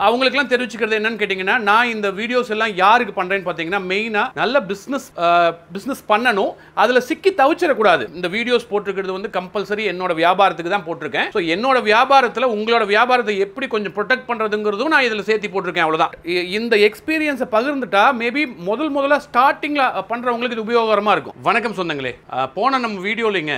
அவங்களுக்குலாம் தெரிவிச்சுக்கிறது என்னன்னு கேட்டிங்கன்னா, நான் இந்த வீடியோஸ் எல்லாம் யாருக்கு பண்றேன்னு பார்த்தீங்கன்னா, மெயினா நல்ல பிசினஸ் பண்ணணும், அதுல சிக்கி தவிச்சிடக்கூடாது. இந்த வீடியோஸ் போட்டிருக்கிறது வந்து கம்பல்சரி என்னோட வியாபாரத்துக்கு தான் போட்டிருக்கேன். ஸோ என்னோட வியாபாரத்தில் உங்களோட வியாபாரத்தை எப்படி கொஞ்சம் ப்ரொடெக்ட் பண்றதுங்கிறதும் நான் இதில் சேர்த்து போட்டிருக்கேன். அவ்வளோதான். இந்த எக்ஸ்பீரியன்ஸை பகிர்ந்துட்டா மேபி முதல்ல ஸ்டார்டிங்ல பண்றவங்களுக்கு இது உபயோகரமா இருக்கும். வணக்கம் சொந்தங்களே, போன நம்ம வீடியோலிங்க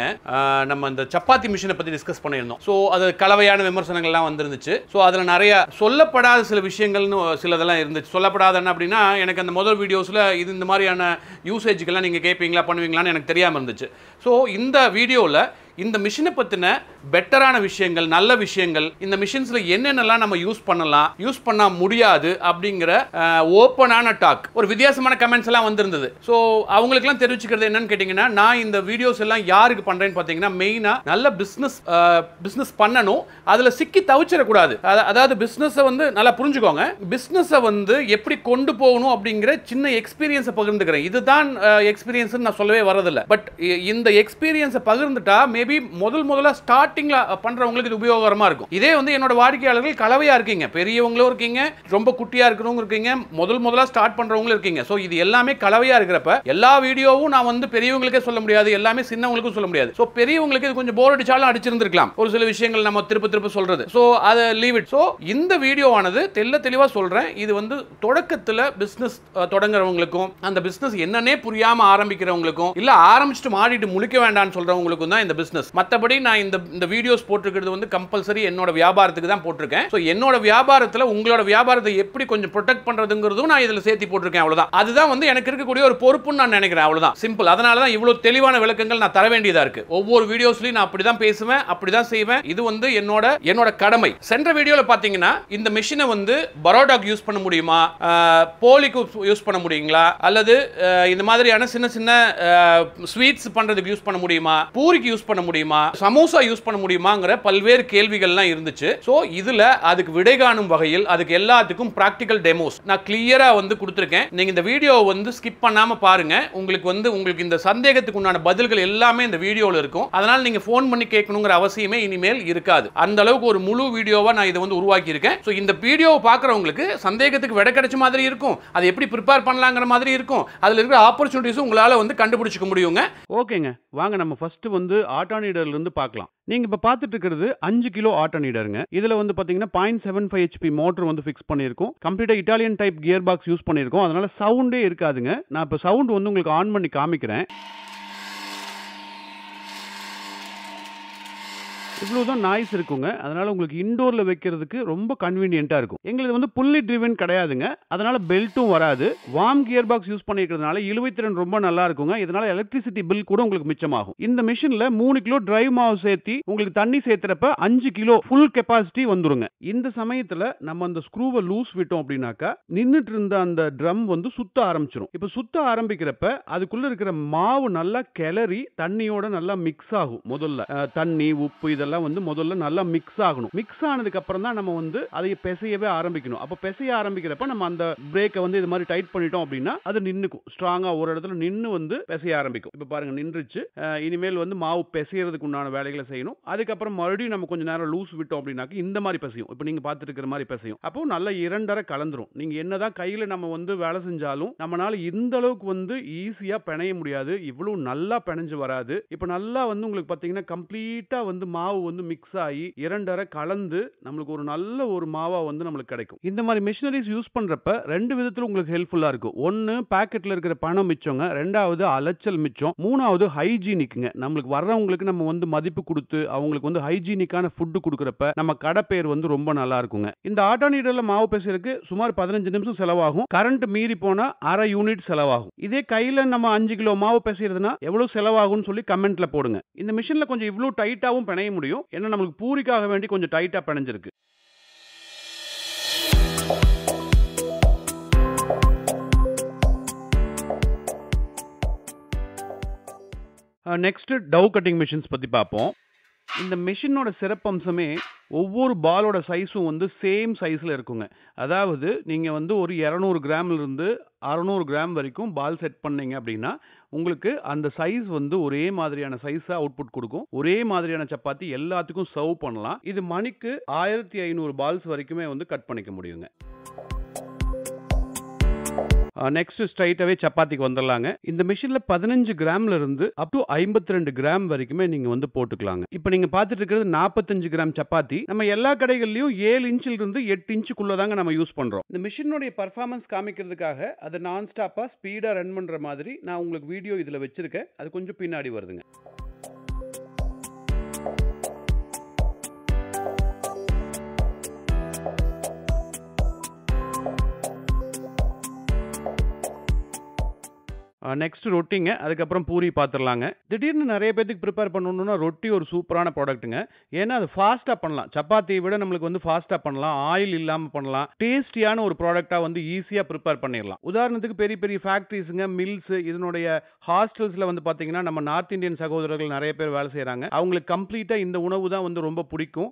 நம்ம இந்த சப்பாத்தி மிஷினை பத்தி டிஸ்கஸ் பண்ணியிருந்தோம். ஸோ அது கலவையான விமர்சனங்கள்லாம் வந்துருந்துச்சு. ஸோ அதில் நிறைய சொல்லப்படாத சில விஷயங்கள்னு சிலதெல்லாம் இருந்துச்சு. சொல்லப்படாத என்ன அப்படின்னா, எனக்கு அந்த முதல் வீடியோஸில் இது இந்த மாதிரியான யூசேஜுக்கெல்லாம் நீங்கள் கேட்பீங்களா பண்ணுவீங்களான்னு எனக்கு தெரியாமல் இருந்துச்சு. ஸோ இந்த வீடியோவில் இந்த மிஷினை பற்றின பெட்டரான விஷயங்கள், நல்ல விஷயங்கள், இந்த மிஷின்ஸில் என்னென்னலாம் நம்ம யூஸ் பண்ணலாம், யூஸ் பண்ண முடியாது அப்படிங்கிற ஓப்பனான டாக். ஒரு வித்தியாசமான கமெண்ட்ஸ் எல்லாம் வந்திருந்தது. ஸோ அவங்களுக்குலாம் தெரிவிச்சுக்கிறது என்னன்னு கேட்டிங்கன்னா, நான் இந்த வீடியோஸ் எல்லாம் யாருக்கு பண்ணுறேன்னு பார்த்தீங்கன்னா, மெயினாக நல்ல பிஸ்னஸ் பண்ணணும், அதில் சிக்கி தவிச்சிடக்கூடாது. அதாவது பிஸ்னஸை வந்து நல்லா புரிஞ்சுக்கோங்க. பிஸ்னஸை வந்து எப்படி கொண்டு போகணும் அப்படிங்கிற சின்ன எக்ஸ்பீரியன்ஸை பகிர்ந்துக்கிறேன். இதுதான் எக்ஸ்பீரியன்ஸ் நான் சொல்லவே வரதில்லை. பட் இந்த எக்ஸ்பீரியன்ஸை பகிர்ந்துட்டா மேபி முதல்ல ஸ்டார்டிங்ல பண்றவங்களுக்கு இது உபயோகரமா இருக்கும். இதே வந்து என்னோட வாடிக்கையாளர்கள் கலவையா இருக்கீங்க, பெரியவங்களும் இருக்கீங்க, ரொம்ப குட்டியா இருக்கிறவங்க இருக்கீங்க, முதல்ல ஸ்டார்ட் பண்றவங்களும் இருக்கீங்க. ஸோ இது எல்லாமே கலவையா இருக்கிறப்ப எல்லா வீடியோவும் நான் வந்து பெரியவங்களுக்கே சொல்ல முடியாது, எல்லாமே சின்னவங்களுக்கும் சொல்ல முடியாது. ஸோ பெரியவங்களுக்கு இது கொஞ்சம் போர் அடிச்சாலும் அடிச்சிருந்திருக்கலாம், ஒரு சில விஷயங்கள் நம்ம திருப்ப சொல்றது. ஸோ அதை லீவ் இட். ஸோ இந்த வீடியோவானது தெளிவா சொல்றேன். இது வந்து தொடக்கத்தில் பிசினஸ் தொடங்குறவங்களுக்கும், அந்த பிசினஸ் என்னன்னே புரியாம ஆரம்பிக்கிறவங்களுக்கும், இல்ல ஆரம்பிச்சுட்டு மாடிட்டு முழிக்க வேண்டாம்னு சொல்றவங்களுக்கும் தான் இந்த பிசினஸ். மத்தபடி நான் இந்த வீடியோஸ் போட்டிருக்கிறது வந்து கம்பல்சரி என்னோட வியாபாரத்துக்கு தான் போட்டிருக்கேன். ஸோ என்னோட வியாபாரத்தில் உங்களோட வியாபாரத்தை எப்படி கொஞ்சம் ப்ரொடெக்ட் பண்றதுங்கிறதும் நான் இதில் சேர்த்து போட்டிருக்கேன். அவ்வளவுதான். அதுதான் வந்து எனக்கு இருக்கக்கூடிய ஒரு பொறுப்புன்னு நான் நினைக்கிறேன். அவ்வளவுதான், சிம்பிள். அதனால தான் இவ்வளவு தெளிவான விளக்கங்கள் நான் தர வேண்டியதா இருக்கு. ஒவ்வொரு வீடியோஸ்லயும் நான் அப்படிதான் பேசுவேன், அப்படிதான் செய்வேன். இது வந்து என்னோட கடமை. சென்ற வீடியோல பாத்தீங்கன்னா, இந்த மிஷினை வந்து பரோட்டாக்கு யூஸ் பண்ண முடியுமா, போலிக்கு யூஸ் பண்ண முடியுங்களா, அல்லது இந்த மாதிரியான சின்ன ஸ்வீட்ஸ் பண்றதுக்கு யூஸ் பண்ண முடியுமா, பூரிக்கு யூஸ் பண்ண முடியுமா, சமோசா யூஸ் பண்ண முடியுமாங்கிற பல்வேறு கேள்விகள்லாம் இருந்துச்சு. சோ இதுல அதுக்கு விடை காணும் வகையில் அதுக்கு எல்லாத்துக்கும் பிராக்டிகல் டெமோஸ் நான் கிளியரா வந்து கொடுத்திருக்கேன். நீங்க இந்த வீடியோ வந்து ஸ்கிப் பண்ணாம பாருங்க. உங்களுக்கு இந்த சந்தேகத்துக்கு உண்டான பதில்கள் எல்லாமே இந்த வீடியோல இருக்கும். அதனால நீங்க ஃபோன் பண்ணி கேட்கணுங்கிற அவசியமே இனிமேல் இருக்காது. அந்த அளவுக்கு ஒரு முழு வீடியோவா நான் இதை வந்து உருவாக்கி இருக்கேன். சோ இந்த வீடியோவை பார்க்கறவங்களுக்கு சந்தேகத்துக்கு விடை கிடைச்ச மாதிரி இருக்கும், அதை எப்படி ப்ரிப்பேர் பண்ணலாங்கிற மாதிரி இருக்கும், அதுல இருக்கிற ஆப்பர்ச்சுனிட்டிஸ் உங்களால வந்து கண்டுபிடிச்சிக்க முடியுங்க. ஓகேங்க, வாங்க நம்ம ஃபர்ஸ்ட் வந்து ஆட்டோ நீடர்ல இருந்து பார்க்கலாம். நீங்க இப்ப பார்த்துட்டு இருக்கிறது 5 கிலோ ஆட்டோ நீடருங்க. இதுல வந்து பாத்தீங்கன்னா 0.75 HP மோட்டர் வந்து ஃபிக்ஸ் பண்ணியிருக்கோம். கம்ப்ளீட்டா Italian type gear box use பண்ணியிருக்கோம். அதனால சவுண்டே இருக்காதுங்க. நான் இப்ப சவுண்ட் வந்து உங்களுக்கு ஆன் பண்ணி காமிக்கிறேன். இவ்வளவுதான் நாய்ஸ் இருக்குங்க. அதனால உங்களுக்கு இன்டோர்ல வைக்கிறதுக்கு ரொம்ப கன்வீனியன்ட்டா இருக்கும். எங்களுக்கு வந்து புல்லி ட்ரிவன் கிடையாதுங்க. அதனால பெல்ட்டும் வராது. வார்ம் கியர் பாக்ஸ் யூஸ் பண்ணிக்கிறதுனால இழுவைத்திறன் ரொம்ப நல்லா இருக்குங்க. இதனால எலக்ட்ரிசிட்டி பில் கூட உங்களுக்கு மிச்சமாகும். இந்த மிஷின்ல 3 கிலோ டிரைவ் மாவு சேர்த்தி உங்களுக்கு தண்ணி சேர்த்துறப்ப 5 கிலோ ஃபுல் கெபாசிட்டி வந்துருங்க. இந்த சமயத்துல நம்ம அந்த ஸ்க்ரூவை லூஸ் விட்டோம் அப்படின்னாக்கா நின்னுட்டு இருந்த அந்த ட்ரம் வந்து சுத்த ஆரம்பிச்சிடும். இப்ப சுத்த ஆரம்பிக்கிறப்ப அதுக்குள்ள இருக்கிற மாவு நல்லா கிளறி தண்ணியோட நல்லா மிக்ஸ் ஆகும். முதல்ல தண்ணி, உப்பு இதெல்லாம் வந்து முதல்ல நல்லா மிக்ஸ் ஆகணும். மிக்ஸ் ஆனதுக்கு அப்புறம் தான் நம்ம வந்து அதை பிசையவே ஆரம்பிக்கணும். அப்ப பிசைய ஆரம்பிக்கிறப்ப நம்ம அந்த பிரேக்கை வந்து இது மாதிரி டைட் பண்ணிட்டோம் அப்படின்னா அது நின்னுக்கும். ஸ்ட்ராங்கா ஒரு இடத்துல நின்னு வந்து பிசைய ஆரம்பிக்கும். இப்ப பாருங்க நின்றுச்சு. இனிமேல் வந்து மாவு பிசையறதுக்கு உண்டான வேலைகளை செய்யணும். அதுக்கப்புறம் மறுபடியும் நம்ம கொஞ்ச நேரம் லூஸ் விட்டோம் அப்படின்னாக்க இந்த மாதிரி பிசையும். இப்ப நீங்க பார்த்துட்டு இருக்கிற மாதிரி பிசையும். அப்போ நல்லா இரண்டரை கலந்துரும். நீங்க என்னதான் கையில நம்ம வந்து வேலை செஞ்சாலும் நம்மளால இந்த அளவுக்கு வந்து ஈஸியா பிணைய முடியாது. இவ்வளவு நல்லா பிணைஞ்சு வராது. இப்ப நல்லா வந்து உங்களுக்கு பாத்தீங்கன்னா கம்ப்ளீட்டா வந்து மாவு வந்து மிக்ஸ் ஆகி இரண்டரை கலந்து நம்மளுக்கு ஒரு நல்ல ஒரு மாவா வந்து நம்மளுக்கு கிடைக்கும். இந்த மாதிரி மிஷினரிஸ் யூஸ் பண்றப்ப ரெண்டு விதத்துல உங்களுக்கு ஹெல்ப்ஃபுல்லா இருக்கும். ஒன்னு பாக்கெட்ல இருக்கிற பணம் மிச்சங்க, ரெண்டாவது அலைச்சல் மிச்சம், மூணாவது ஹைஜீனிக்ங்க. நம்மளுக்கு வர்றவங்களுக்கு நம்ம வந்து மதிப்பு கொடுத்து அவங்களுக்கு வந்து ஹைஜீனிக்கான ஃபுட் கொடுக்கறப்ப நம்ம கடை பேர் வந்து ரொம்ப நல்லா இருக்குங்க. இந்த ஆட்டோ நீடர்ல மாவு பேசுறதுக்கு சுமார் 15 நிமிஷம் செலவாகும். கரண்ட் மீறி போனா அரை யூனிட் செலவாகும். இதே கையில நம்ம 5 கிலோ மாவு பேசுறதுனா எவ்வளவு செலவாகும்னு சொல்லி கமெண்ட்ல போடுங்க. இந்த மிஷின்ல கொஞ்சம் இவ்வளவு டைட்டாவும் பிணைய முடியும். ஏன்னா நம்மளுக்கு பூரிக்காக வேண்டி கொஞ்சம் டைட்டா பிணைஞ்சிருக்கு. நெக்ஸ்ட் டவ் கட்டிங் மிஷின்ஸ் பத்தி பார்ப்போம். இந்த மெஷினோட சிறப்பம்சமே ஒவ்வொரு பாலோட சைஸும் வந்து சேம் சைஸில் இருக்குங்க. அதாவது நீங்கள் வந்து ஒரு 200 கிராம்லேருந்து 600 கிராம் வரைக்கும் பால் செட் பண்ணீங்க அப்படின்னா உங்களுக்கு அந்த சைஸ் வந்து ஒரே மாதிரியான சைஸாக அவுட்புட் கொடுக்கும். ஒரே மாதிரியான சப்பாத்தி எல்லாத்துக்கும் சர்வ் பண்ணலாம். இது மணிக்கு 1500 பால்ஸ் வரைக்குமே வந்து கட் பண்ணிக்க முடியுங்க. நெக்ஸ்ட் ஸ்ட்ரைட்டாவே சப்பாத்திக்கு வந்துடலாங்க. இந்த மிஷினில் 15 கிராம்ல இருந்து அப் டு 52 கிராம் வரைக்குமே நீங்க வந்து போட்டுக்கலாங்க. இப்போ நீங்க பார்த்துட்டு இருக்கிறது 45 கிராம் சப்பாத்தி. நம்ம எல்லா கடைகள்லயும் 7 இன்ச்சில் இருந்து 8 இன்ச்சுக்குள்ள தாங்க நம்ம யூஸ் பண்றோம். இந்த மிஷினுடைய பர்ஃபார்மன்ஸ் காமிக்கிறதுக்காக அதை நான் ஸ்டாப்பா ஸ்பீடா ரன் பண்ற மாதிரி நான் உங்களுக்கு வீடியோ இதுல வச்சிருக்கேன். அது கொஞ்சம் பின்னாடி வருதுங்க. நெக்ஸ்ட் ரொட்டிங்க. அதுக்கப்புறம் பூரி பார்த்துடலாங்க. திடீர்னு நிறைய பேத்துக்கு ப்ரிப்பேர் பண்ணணும்னா ரொட்டி ஒரு சூப்பரான ப்ராடக்ட்டுங்க. ஏன்னா அது ஃபாஸ்ட்டாக பண்ணலாம். சப்பாத்தியை விட நம்மளுக்கு வந்து ஃபாஸ்ட்டாக பண்ணலாம். ஆயில் இல்லாமல் பண்ணலாம். டேஸ்டியான ஒரு ப்ராடக்டாக வந்து ஈஸியாக ப்ரிப்பேர் பண்ணிடலாம். உதாரணத்துக்கு பெரிய பெரிய ஃபேக்ட்ரிஸுங்க, மில்ஸ், இதனுடைய ஹாஸ்டல்ஸில் வந்து பார்த்தீங்கன்னா நம்ம நார்த் இந்தியன் சகோதரர்கள் நிறைய பேர் வேலை செய்கிறாங்க. அவங்களுக்கு கம்ப்ளீட்டாக இந்த உணவு தான் வந்து ரொம்ப பிடிக்கும்.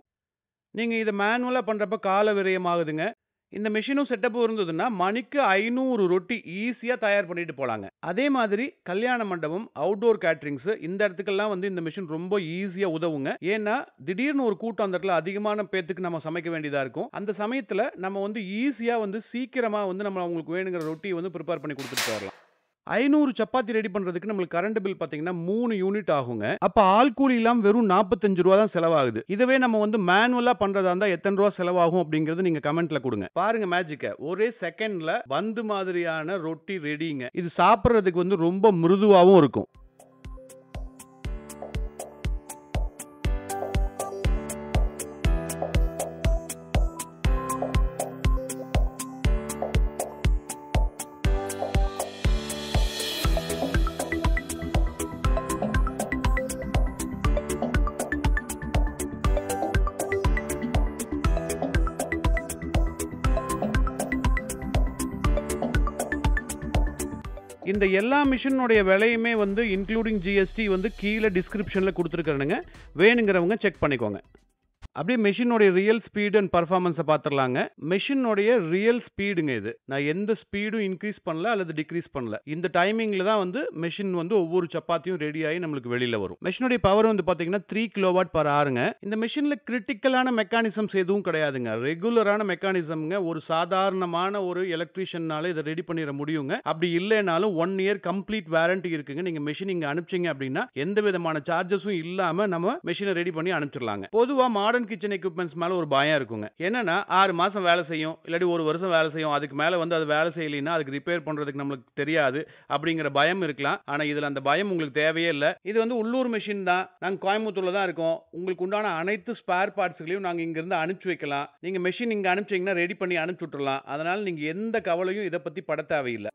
நீங்கள் இதை மேனுவலாக பண்ணுறப்ப கால விரயமாகுதுங்க. இந்த மெஷினும் செட்டப்பும் இருந்ததுன்னா மணிக்கு 500 ரொட்டி ஈஸியாக தயார் பண்ணிட்டு போகலாங்க. அதே மாதிரி கல்யாண மண்டபம், அவுட்டோர் கேட்ரிங்ஸ் இந்த இடத்துக்கெல்லாம் வந்து இந்த மிஷின் ரொம்ப ஈஸியாக உதவுங்க. ஏன்னா திடீர்னு ஒரு கூட்டம் அந்த இடத்துல அதிகமான பேத்துக்கு நம்ம சமைக்க வேண்டியதாக இருக்கும். அந்த சமயத்தில் நம்ம வந்து ஈஸியாக வந்து சீக்கிரமாக வந்து நம்ம அவங்களுக்கு வேணுங்கிற ரொட்டியை வந்து ப்ரிப்பேர் பண்ணி கொடுத்துட்டு வரலாம். 500 சப்பாத்தி ரெடி பண்றதுக்கு நம்மளுக்கு கரண்ட் பில் பாத்தீங்கன்னா 3 யூனிட் ஆகுங்க. அப்ப ஆள் கூலி இல்லாம வெறும் 45 ரூபா தான் செலவாகுது. இதுவே நம்ம வந்து மேனுவலா பண்றதா இருந்தா எத்தனை ரூபா செலவாகும் அப்படிங்கறது நீங்க கமெண்ட்ல கொடுங்க. பாருங்க மேஜிக்க. ஒரே செகண்ட்ல பந்து மாதிரியான ரொட்டி ரெடிங்க. இது சாப்பிடுறதுக்கு வந்து ரொம்ப மிருதுவாகவும் இருக்கும். இந்த எல்லா மிஷினுடைய விலையுமே வந்து இன்க்ளூடிங் ஜிஎஸ்டி வந்து கீழே டிஸ்கிரிப்ஷனில் கொடுத்துருக்கானுங்க. வேணுங்கிறவங்க செக் பண்ணிக்கோங்க. அப்படியே மெஷினோடைய ரியல் ஸ்பீடு அண்ட் பர்ஃபார்மன்ஸை பார்த்துடலாங்க. மெஷினோடைய ரியல் ஸ்பீடுங்க இது. நான் எந்த ஸ்பீடும் இன்க்ரீஸ் பண்ணல அல்லது டிக்ரீஸ் பண்ணல. இந்த டைமிங்கில் தான் வந்து மெஷின் வந்து ஒவ்வொரு சப்பாத்தியும் ரெடி ஆகி நம்மளுக்கு வெளியில் வரும். மெஷினுடைய பவர் வந்து பார்த்தீங்கன்னா 3 கிலோவாட் பர் ஹவருங்க. இந்த மெஷினில் கிரிட்டிக்கலான மெக்கானிசம்ஸ் எதுவும் கிடையாதுங்க. ரெகுலரான மெக்கானிசம்ங்க. ஒரு சாதாரணமான ஒரு எலக்ட்ரீஷியனால இதை ரெடி பண்ணிட முடியுங்க. அப்படி இல்லைனாலும் 1 இயர் கம்ப்ளீட் வாரண்டி இருக்குங்க. நீங்கள் மெஷின் இங்கே அனுப்பிச்சிங்க அப்படின்னா எந்த விதமான சார்ஜஸும் இல்லாமல் நம்ம மெஷினை ரெடி பண்ணி அனுப்பிச்சிடலாங்க. பொதுவாக மாடர்ன் கிச்சன் எக்யூப்மெண்ட்ஸ் மேல ஒரு பயம் இருக்குங்க. என்னன்னா 6 மாசம் வேலை செய்யும், இல்லாட்டி 1 வருஷம் வேலை செய்யும். அதுக்கு மேல வந்து அது வேலை செய்யலைன்னா அதுக்கு ரிப்பேர் பண்றதுக்கு நம்மளுக்கு தெரியாது அப்படிங்கிற பயம் இருக்கலாம். ஆனா இதுல அந்த பயம் உங்களுக்கு தேவையே இல்லை. இது வந்து உள்ளூர் மெஷின் தான். நாங்க கோயம்புத்தூர்ல தான் இருக்கோம். உங்களுக்கு உண்டான அனைத்து ஸ்பேர் பார்ட்ஸ்களையும் நாங்க இங்க இருந்து அனுப்பிச்சு வைக்கலாம். நீங்க மெஷின் இங்க அனுப்பிச்சீங்கன்னா ரெடி பண்ணி அனுப்பிச்சு விட்டுறலாம். அதனால நீங்க எந்த கவலையும் இதை பத்தி பட தேவையில்லை.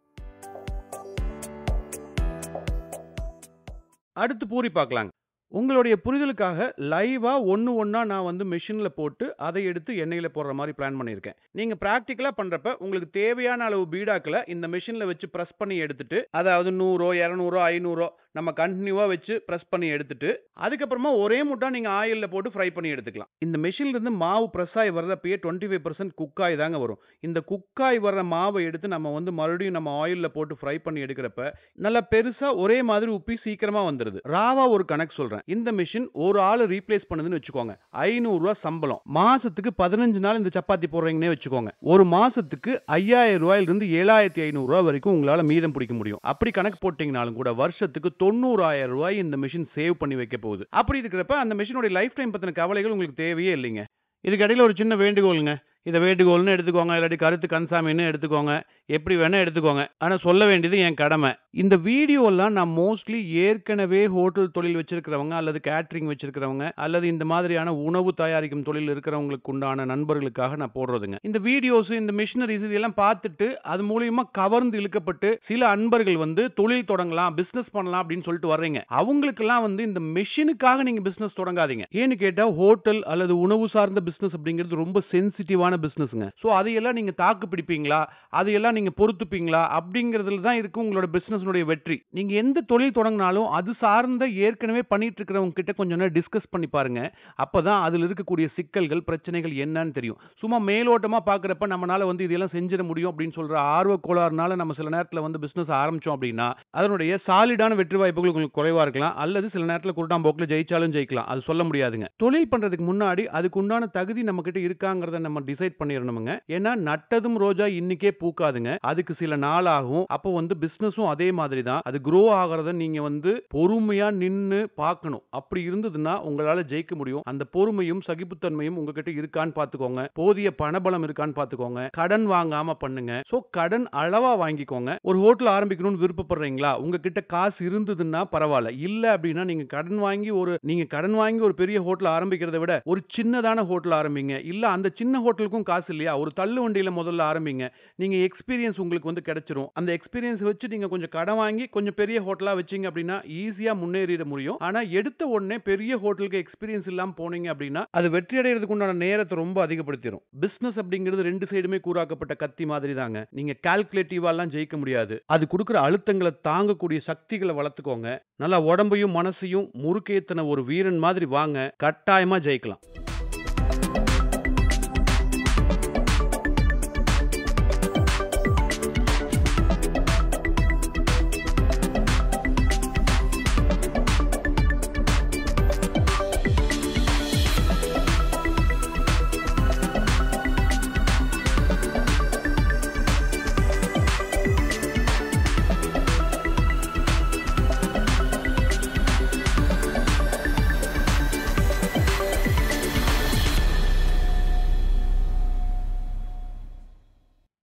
அடுத்து பூரி பார்க்கலாங்க. உங்களுடைய புரிதலுக்காக லைவா ஒண்ணா நான் வந்து மெஷின்ல போட்டு அதை எடுத்து எண்ணெயில போடுற மாதிரி பிளான் பண்ணியிருக்கேன். நீங்க பிராக்டிக்கலா பண்றப்ப உங்களுக்கு தேவையான அளவு பீடாக்களை இந்த மெஷின்ல வச்சு பிரஸ் பண்ணி எடுத்துட்டு, அதாவது 100 200 500 நம்ம கண்டினியூவா வச்சு பிரஸ் பண்ணி எடுத்துட்டு அதுக்கப்புறமா ஒரே முட்டா நீங்க ஆயில்ல போட்டு ஃப்ரை பண்ணி எடுத்துக்கலாம். இந்த மெஷின்ல இருந்து மாவு பிரஸ் ஆகி வர்றப்பயே 25% குக்காய் தாங்க வரும். இந்த குக்காய் வர்ற மாவை எடுத்து நம்ம வந்து மறுபடியும் நம்ம ஆயில்ல போட்டு ஃப்ரை பண்ணி எடுக்கிறப்ப நல்லா பெருசா ஒரே மாதிரி உப்பி சீக்கிரமா வந்துருது. ராவா ஒரு கணக்கு சொல்றேன். இந்த மெஷின் ஒரு ஆளை ரீப்ளேஸ் பண்ணுதுன்னு வச்சுக்கோங்க. 500 ரூபாய் சம்பளம். மாசத்துக்கு 15 நாள் இந்த சப்பாத்தி போடுறீங்கன்னே வச்சுக்கோங்க. ஒரு மாசத்துக்கு 5000 ரூபாயிலிருந்து 7500 ரூபாய் வரைக்கும் உங்களால மீதம் பிடிக்க முடியும். அப்படி கணக்கு போட்டீங்கனாலும் கூட வருஷத்துக்கு 90000 ரூபாய் இந்த மெஷின் சேவ் பண்ணி வைக்க போகுது. அப்படி இருக்கிறப்ப அந்த மெஷினோட லைஃப் டைம் பத்தின கவலைகள் உங்களுக்கு தேவையே இல்லைங்க. இதுக்கு இடையில ஒரு சின்ன வேண்டுகோளுங்க. இதை வேண்டுகோள்னு எடுத்துக்கோங்க, இல்லாட்டி கருத்து கன்சாமின்னு எடுத்துக்கோங்க, எப்படி வேணா எடுத்துக்கோங்க. ஆனால் சொல்ல வேண்டியது என் கடமை. இந்த வீடியோலாம் நான் மோஸ்ட்லி ஏற்கனவே ஹோட்டல் தொழில் வச்சிருக்கிறவங்க அல்லது கேட்ரிங் வச்சிருக்கிறவங்க அல்லது இந்த மாதிரியான உணவு தயாரிக்கும் தொழில் இருக்கிறவங்களுக்கு உண்டான நண்பர்களுக்காக நான் போடுறதுங்க. இந்த வீடியோஸ், இந்த மிஷினரிஸ் இதெல்லாம் பார்த்துட்டு அது மூலியமா கவர்ந்து இழுக்கப்பட்டு சில அன்பர்கள் வந்து தொழில் தொடங்கலாம், பிசினஸ் பண்ணலாம் அப்படின்னு சொல்லிட்டு வர்றீங்க. அவங்களுக்கெல்லாம் வந்து இந்த மெஷினுக்காக நீங்க பிசினஸ் தொடங்காதீங்க. ஏன்னு கேட்டா ஹோட்டல் அல்லது உணவு சார்ந்த பிசினஸ் அப்படிங்கிறது ரொம்ப சென்சிட்டிவான பிசினஸ்ங்க. சோ அதையெல்லாம் நீங்க தாக்கு பிடிப்பீங்களா, அதையெல்லாம் நீங்க பொறுத்துப்பீங்களா அப்படிங்கிறதுல தான் இருக்கு உங்களோட பிசினஸ்னுடைய வெற்றி. நீங்க எந்த தொழில் தொடங்கினாலும் அது சார்ந்த ஏற்கனவே பண்ணிட்டு இருக்கிறவங்க கிட்ட கொஞ்சம் நேரம் டிஸ்கஸ் பண்ணி பாருங்க. அப்பதான் அதுல இருக்கக்கூடிய சிக்கல்கள், பிரச்சனைகள் என்னன்னு தெரியும். சும்மா மேலோட்டமா பார்க்குறப்ப நம்மனால வந்து இதெல்லாம் செஞ்சிட முடியும் அப்படின்னு சொல்ற ஆர்வ கோளாறுனால நம்ம சில நேரத்துல வந்து பிசினஸ் ஆரம்பிச்சோம் அப்படின்னா, அதனுடைய சாலிடான வெற்றி வாய்ப்புகள் உங்களுக்கு குறைவா இருக்கலாம். அல்லது சில நேரத்துல குருட்டாம்போக்குல ஜெயிச்சாலும் ஜெயிக்கலாம். அது சொல்ல முடியாதுங்க. தொழில் பண்றதுக்கு முன்னாடி அதுக்கு உண்டான தகுதி நம்ம கிட்ட இருக்காங்கிறத நம்ம டிசைட் பண்ணிரணுமுங்க. ஏன்னா நட்டதும் ரோஜா இன்னைக்கே பூக்காதுங்க. அதுக்கு சில நாள் ஆகும். அப்போ வந்து பிசினஸும் அதே மாதிரி தான். அது க்ரோ ஆகுறத நீங்க வந்து பொறுமையா நின்னு பார்க்கணும். அப்படி இருந்ததுன்னா உங்களால ஜெயிக்க முடியும். அந்த பொறுமையும் சகிப்புத்தன்மையும் உங்ககிட்ட இருக்கான்னு பார்த்துக்கோங்க. போதிய பணபலம் இருக்கான்னு பார்த்துக்கோங்க. கடன் வாங்காம பண்ணுங்க. சோ கடன் அளவா வாங்கிக்கோங்க. ஒரு ஹோட்டல் ஆரம்பிக்கணும்னு விருப்பப்படுறீங்களா? உங்ககிட்ட காசு இருந்ததுன்னா பரவாயில்ல. இல்ல அப்படின்னா நீங்க கடன் வாங்கி ஒரு பெரிய ஹோட்டல் ஆரம்பிக்கிறதை விட ஒரு சின்னதான ஹோட்டல் ஆரம்பிங்க. இல்ல அந்த சின்ன ஹோட்டலுக்கும் காசு இல்லையா? ஒரு தள்ளு வண்டியில முதல்ல ஆரம்பிங்க. நீங்க எக்ஸ்பீரியன்ஸ் உங்களுக்கு வந்து கிடைச்சிரும். அந்த எக்ஸ்பீரியன்ஸ் வச்சு நீங்க கொஞ்சம் கடன் வாங்கி கொஞ்சம் பெரிய ஹோட்டலா வச்சீங்க அப்படின்னா ஈஸியா முன்னேறிட முடியும். ஆனா எடுத்த உடனே பெரிய ஹோட்டலுக்கு எக்ஸ்பீரியன்ஸ் இல்லாம போனீங்க அப்படின்னா அது வெற்றி அடைகிறதுக்கு உண்டான நேரத்தை ரொம்ப அதிகப்படுத்திடும். பிசினஸ் அப்படிங்கிறது ரெண்டு சைடுமே கூறாக்கப்பட்ட கத்தி மாதிரி தாங்க. நீங்க கால்குலேட்டிவா எல்லாம் ஜெயிக்க முடியாது. அது கொடுக்கிற அழுத்தங்களை தாங்கக்கூடிய சக்திகளை வளர்த்துக்கோங்க. நல்லா உடம்பையும் மனசையும் முறுக்கேத்தன ஒரு வீரன் மாதிரி வாங்க. கட்டாயமா ஜெயிக்கலாம்.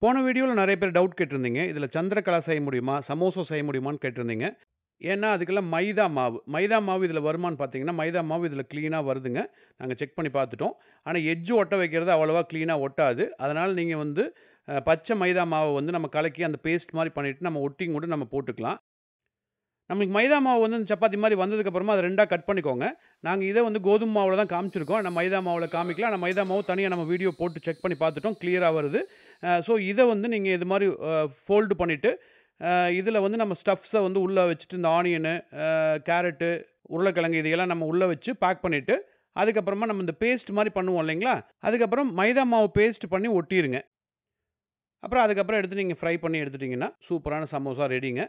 போன வீடியோவில் நிறைய பேர் டவுட் கேட்டிருந்தீங்க. இதில் சந்திரகலா செய்ய முடியுமா, சமோசா செய்ய முடியுமான்னு கேட்டிருந்தீங்க. ஏன்னா அதுக்கெல்லாம் மைதா மாவு இதில் வருமானு பார்த்தீங்கன்னா மைதா மாவு இதில் க்ளீனாக வருதுங்க. நாங்கள் செக் பண்ணி பார்த்துட்டோம். ஆனால் எட்ஜு ஒட்ட வைக்கிறது அவ்வளோவா க்ளீனாக ஒட்டாது. அதனால் நீங்கள் வந்து பச்சை மைதா மாவை வந்து நம்ம கலக்கி அந்த பேஸ்ட் மாதிரி பண்ணிவிட்டு நம்ம ஒட்டிங் கூட நம்ம போட்டுக்கலாம். நம்மளுக்கு மைதா மாவு வந்து இந்த சப்பாத்தி மாதிரி வந்ததுக்கப்புறமா அதை ரெண்டாக கட் பண்ணிக்கோங்க. நாங்கள் இதை வந்து கோதுமை மாவில் தான் காமிச்சிருக்கோம். நம்ம மைதா மாவில் காமிக்கலாம். ஆனால் மைதா மாவு தனியாக நம்ம வீடியோ போட்டு செக் பண்ணி பார்த்துட்டோம். கிளியராக வருது. ஸோ இதை வந்து நீங்கள் இது மாதிரி ஃபோல்டு பண்ணிவிட்டு இதில் வந்து நம்ம ஸ்டஃப்ஸை வந்து உள்ளே வச்சுட்டு இந்த ஆனியனு, கேரட்டு, உருளைக்கிழங்கு இதையெல்லாம் நம்ம உள்ளே வச்சு பேக் பண்ணிவிட்டு அதுக்கப்புறமா நம்ம இந்த பேஸ்ட் மாதிரி பண்ணுவோம் இல்லைங்களா? அதுக்கப்புறம் மைதா மாவு பேஸ்ட் பண்ணி ஒட்டிடுங்க. அப்புறம் அதுக்கப்புறம் எடுத்து நீங்கள் ஃப்ரை பண்ணி எடுத்துட்டிங்கன்னா சூப்பரான சமோசா ரெடிங்க.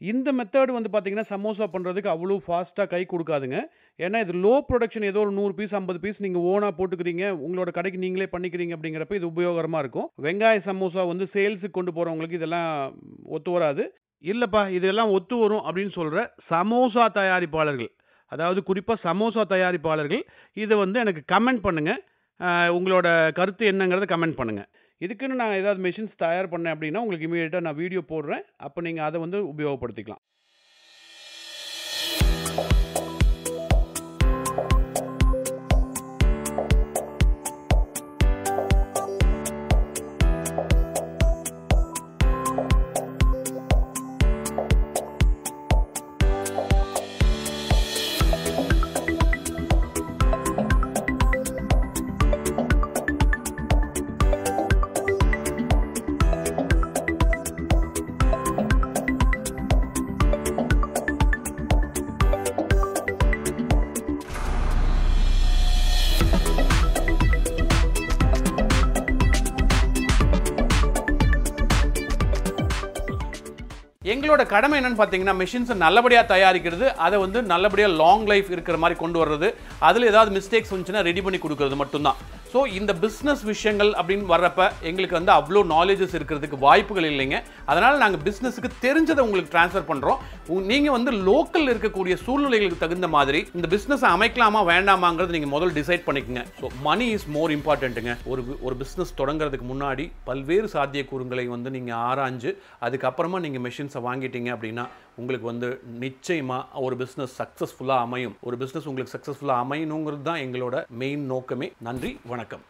இந்த மெத்தட் வந்து பார்த்தீங்கன்னா சமோசா பண்ணுறதுக்கு அவ்வளோ ஃபாஸ்ட்டாக கை கொடுக்காதுங்க. ஏன்னா இது லோ ப்ரொடக்ஷன். ஏதோ ஒரு 100 பீஸ் 50 பீஸ் நீங்கள் ஓனாக போட்டுக்கிறீங்க, உங்களோட கடைக்கு நீங்களே பண்ணிக்கிறீங்க அப்படிங்கிறப்ப இது உபயோகரமாக இருக்கும். வெங்காய சமோசா வந்து சேல்ஸுக்கு கொண்டு போகிறவங்களுக்கு இதெல்லாம் ஒத்து வராது. இல்லைப்பா இதெல்லாம் ஒத்து வரும் அப்படின்னு சொல்கிற சமோசா தயாரிப்பாளர்கள், அதாவது குறிப்பாக சமோசா தயாரிப்பாளர்கள் இதை வந்து எனக்கு கமெண்ட் பண்ணுங்கள். உங்களோட கருத்து என்னங்கிறத கமெண்ட் பண்ணுங்கள். இதுக்குன்னு நான் ஏதாவது மெஷின்ஸ் தயார் பண்ணேன் அப்படின்னா உங்களுக்கு இமீடியட்டாக நான் வீடியோ போடுறேன். அப்போ நீங்கள் அதை வந்து உபயோகப்படுத்திக்கலாம். எங்களோட கடமை என்னன்னு பார்த்தீங்கன்னா மெஷின்ஸை நல்லபடியாக தயாரிக்கிறது, அதை வந்து நல்லபடியாக லாங் லைஃப் இருக்கிற மாதிரி கொண்டு வர்றது, அதில் ஏதாவது மிஸ்டேக்ஸ் வந்துச்சுன்னா ரெடி பண்ணி கொடுக்கறது மட்டும்தான். ஸோ இந்த பிஸ்னஸ் விஷயங்கள் அப்படின்னு வர்றப்ப எங்களுக்கு வந்து அவ்வளோ நாலேஜஸ் இருக்கிறதுக்கு வாய்ப்புகள் இல்லைங்க. அதனால் நாங்கள் பிஸ்னஸுக்கு தெரிஞ்சதை உங்களுக்கு ட்ரான்ஸ்ஃபர் பண்ணுறோம். நீங்கள் வந்து லோக்கல் இருக்கக்கூடிய சூழ்நிலைகளுக்கு தகுந்த மாதிரி இந்த பிஸ்னஸை அமைக்கலாமா வேண்டாமாங்கிறது நீங்கள் முதல்ல டிசைட் பண்ணிக்கோங்க. ஸோ மணி இஸ் மோர் இம்பார்ட்டண்ட்டுங்க. ஒரு பிஸ்னஸ் தொடங்குறதுக்கு முன்னாடி பல்வேறு சாத்தியக்கூறுகளை வந்து நீங்கள் ஆராய்ஞ்சு அதுக்கப்புறமா நீங்கள் மெஷின்ஸை வாங்கிட்டீங்க அப்படின்னா உங்களுக்கு வந்து நிச்சயமாக ஒரு பிஸ்னஸ் சக்ஸஸ்ஃபுல்லாக அமையும். ஒரு பிஸ்னஸ் உங்களுக்கு சக்ஸஸ்ஃபுல்லாக அமையணுங்கிறது தான் எங்களோட மெயின் நோக்கமே. நன்றி, வணக்கம்.